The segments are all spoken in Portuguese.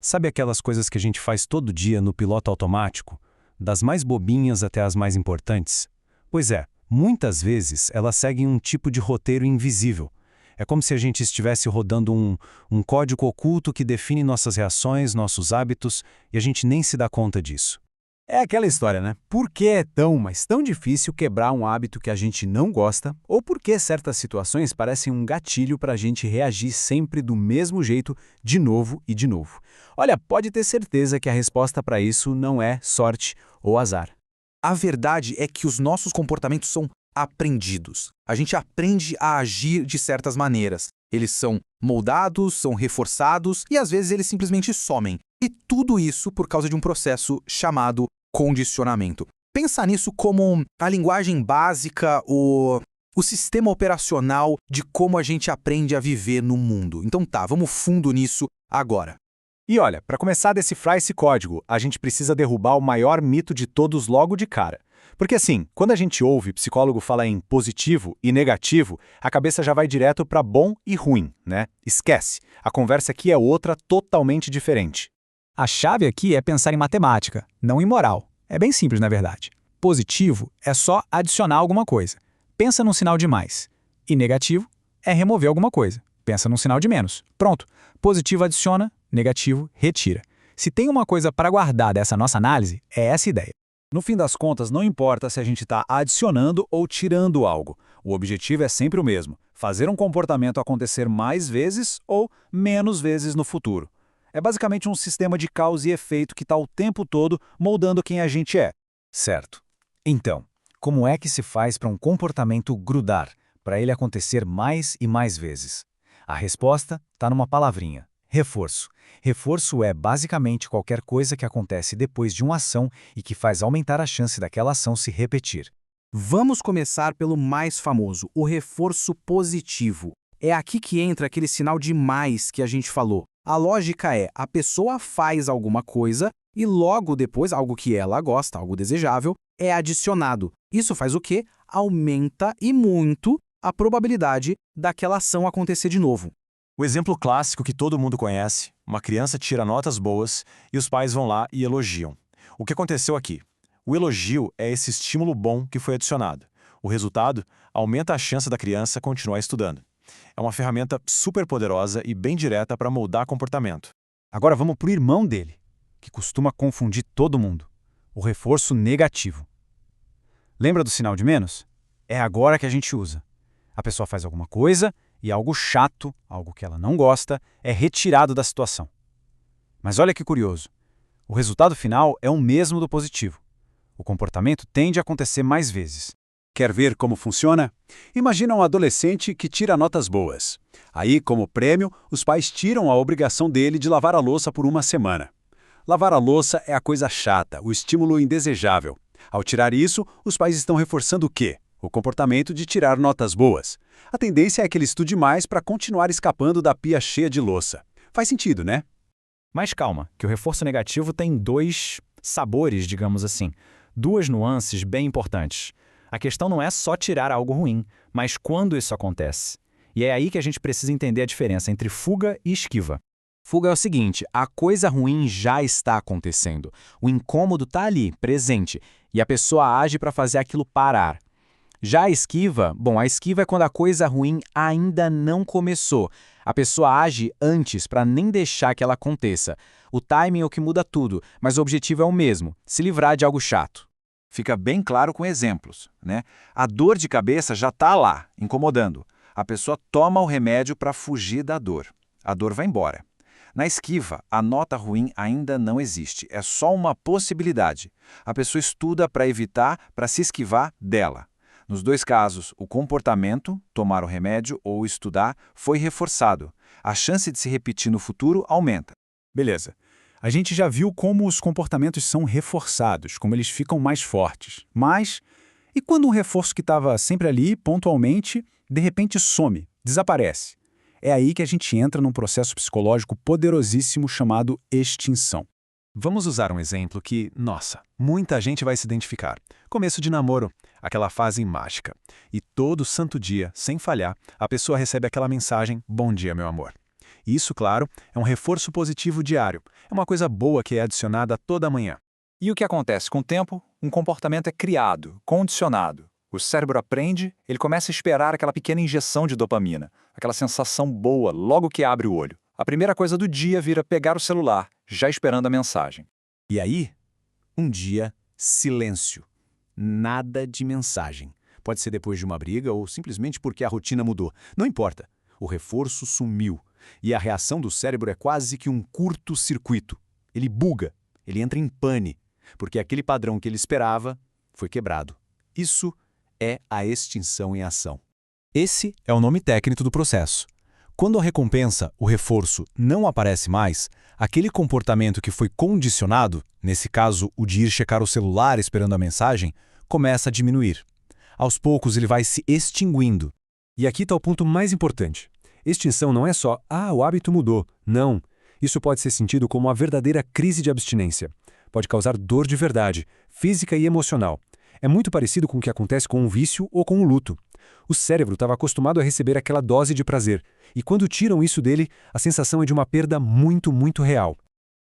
Sabe aquelas coisas que a gente faz todo dia no piloto automático? Das mais bobinhas até as mais importantes? Pois é, muitas vezes elas seguem um tipo de roteiro invisível. É como se a gente estivesse rodando um código oculto que define nossas reações, nossos hábitos, e a gente nem se dá conta disso. É aquela história, né? Por que é tão, mas tão difícil quebrar um hábito que a gente não gosta? Ou por que certas situações parecem um gatilho para a gente reagir sempre do mesmo jeito, de novo e de novo? Olha, pode ter certeza que a resposta para isso não é sorte ou azar. A verdade é que os nossos comportamentos são aprendidos. A gente aprende a agir de certas maneiras. Eles são moldados, são reforçados e às vezes eles simplesmente somem. E tudo isso por causa de um processo chamado condicionamento. Pensa nisso como a linguagem básica, o sistema operacional de como a gente aprende a viver no mundo. Então tá, vamos fundo nisso agora. E olha, para começar a decifrar esse código, a gente precisa derrubar o maior mito de todos logo de cara. Porque assim, quando a gente ouve psicólogo falar em positivo e negativo, a cabeça já vai direto para bom e ruim, né? Esquece, a conversa aqui é outra totalmente diferente. A chave aqui é pensar em matemática, não em moral. É bem simples, na verdade. Positivo é só adicionar alguma coisa. Pensa num sinal de mais. E negativo é remover alguma coisa. Pensa num sinal de menos. Pronto. Positivo adiciona, negativo retira. Se tem uma coisa para guardar dessa nossa análise, é essa ideia. No fim das contas, não importa se a gente está adicionando ou tirando algo. O objetivo é sempre o mesmo: fazer um comportamento acontecer mais vezes ou menos vezes no futuro. É basicamente um sistema de causa e efeito que está o tempo todo moldando quem a gente é. Certo. Então, como é que se faz para um comportamento grudar, para ele acontecer mais e mais vezes? A resposta está numa palavrinha: reforço. Reforço é basicamente qualquer coisa que acontece depois de uma ação e que faz aumentar a chance daquela ação se repetir. Vamos começar pelo mais famoso, o reforço positivo. É aqui que entra aquele sinal de mais que a gente falou. A lógica é, a pessoa faz alguma coisa e logo depois, algo que ela gosta, algo desejável, é adicionado. Isso faz o quê? Aumenta e muito a probabilidade daquela ação acontecer de novo. O exemplo clássico que todo mundo conhece: uma criança tira notas boas e os pais vão lá e elogiam. O que aconteceu aqui? O elogio é esse estímulo bom que foi adicionado. O resultado aumenta a chance da criança continuar estudando. É uma ferramenta super poderosa e bem direta para moldar comportamento. Agora vamos para o irmão dele, que costuma confundir todo mundo: o reforço negativo. Lembra do sinal de menos? É agora que a gente usa. A pessoa faz alguma coisa e algo chato, algo que ela não gosta, é retirado da situação. Mas olha que curioso. O resultado final é o mesmo do positivo. O comportamento tende a acontecer mais vezes. Quer ver como funciona? Imagina um adolescente que tira notas boas. Aí, como prêmio, os pais tiram a obrigação dele de lavar a louça por uma semana. Lavar a louça é a coisa chata, o estímulo indesejável. Ao tirar isso, os pais estão reforçando o quê? O comportamento de tirar notas boas. A tendência é que ele estude mais para continuar escapando da pia cheia de louça. Faz sentido, né? Mas calma, que o reforço negativo tem dois sabores, digamos assim. Duas nuances bem importantes. A questão não é só tirar algo ruim, mas quando isso acontece. E é aí que a gente precisa entender a diferença entre fuga e esquiva. Fuga é o seguinte: a coisa ruim já está acontecendo. O incômodo está ali, presente, e a pessoa age para fazer aquilo parar. Já a esquiva, a esquiva é quando a coisa ruim ainda não começou. A pessoa age antes para nem deixar que ela aconteça. O timing é o que muda tudo, mas o objetivo é o mesmo: se livrar de algo chato. Fica bem claro com exemplos, né? A dor de cabeça já está lá, incomodando. A pessoa toma o remédio para fugir da dor. A dor vai embora. Na esquiva, a nota ruim ainda não existe, é só uma possibilidade. A pessoa estuda para evitar, para se esquivar dela. Nos dois casos, o comportamento, tomar o remédio ou estudar, foi reforçado. A chance de se repetir no futuro aumenta. Beleza. A gente já viu como os comportamentos são reforçados, como eles ficam mais fortes. Mas, e quando um reforço que estava sempre ali, pontualmente, de repente some, desaparece? É aí que a gente entra num processo psicológico poderosíssimo chamado extinção. Vamos usar um exemplo que, nossa, muita gente vai se identificar. Começo de namoro, aquela fase mágica. E todo santo dia, sem falhar, a pessoa recebe aquela mensagem: "Bom dia, meu amor". Isso, claro, é um reforço positivo diário. É uma coisa boa que é adicionada toda manhã. E o que acontece com o tempo? Um comportamento é criado, condicionado. O cérebro aprende, ele começa a esperar aquela pequena injeção de dopamina, aquela sensação boa logo que abre o olho. A primeira coisa do dia vira pegar o celular, já esperando a mensagem. E aí, um dia, silêncio. Nada de mensagem. Pode ser depois de uma briga ou simplesmente porque a rotina mudou. Não importa. O reforço sumiu. E a reação do cérebro é quase que um curto-circuito. Ele buga, ele entra em pane, porque aquele padrão que ele esperava foi quebrado. Isso é a extinção em ação. Esse é o nome técnico do processo. Quando a recompensa, o reforço, não aparece mais, aquele comportamento que foi condicionado, nesse caso o de ir checar o celular esperando a mensagem, começa a diminuir. Aos poucos ele vai se extinguindo. E aqui está o ponto mais importante. Extinção não é só, o hábito mudou. Não. Isso pode ser sentido como uma verdadeira crise de abstinência. Pode causar dor de verdade, física e emocional. É muito parecido com o que acontece com um vício ou com um luto. O cérebro estava acostumado a receber aquela dose de prazer, e quando tiram isso dele, a sensação é de uma perda muito, muito real.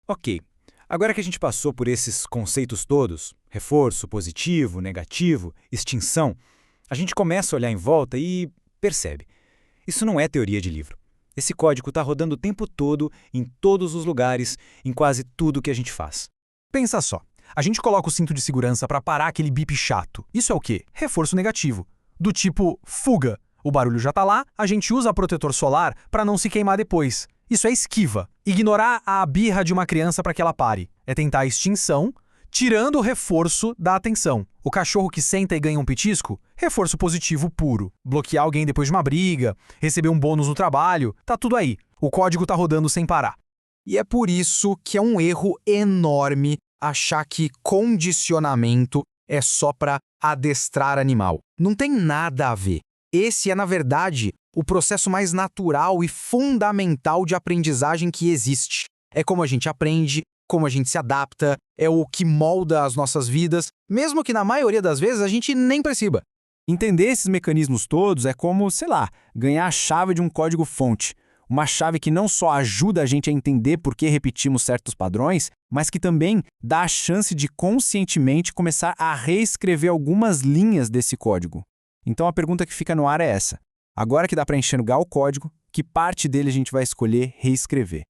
Ok, agora que a gente passou por esses conceitos todos, reforço, positivo, negativo, extinção, a gente começa a olhar em volta e percebe. Isso não é teoria de livro. Esse código está rodando o tempo todo, em todos os lugares, em quase tudo que a gente faz. Pensa só, a gente coloca o cinto de segurança para parar aquele bip chato. Isso é o quê? Reforço negativo. Do tipo, fuga. O barulho já tá lá, a gente usa protetor solar para não se queimar depois. Isso é esquiva. Ignorar a birra de uma criança para que ela pare. É tentar a extinção, tirando o reforço da atenção. O cachorro que senta e ganha um petisco? Reforço positivo puro. Bloquear alguém depois de uma briga, receber um bônus no trabalho, tá tudo aí. O código tá rodando sem parar. E é por isso que é um erro enorme achar que condicionamento é só para adestrar animal. Não tem nada a ver. Esse é, na verdade, o processo mais natural e fundamental de aprendizagem que existe. É como a gente aprende, como a gente se adapta, é o que molda as nossas vidas, mesmo que na maioria das vezes a gente nem perceba. Entender esses mecanismos todos é como, sei lá, ganhar a chave de um código-fonte. Uma chave que não só ajuda a gente a entender por que repetimos certos padrões, mas que também dá a chance de conscientemente começar a reescrever algumas linhas desse código. Então a pergunta que fica no ar é essa. Agora que dá para enxergar o código, que parte dele a gente vai escolher reescrever?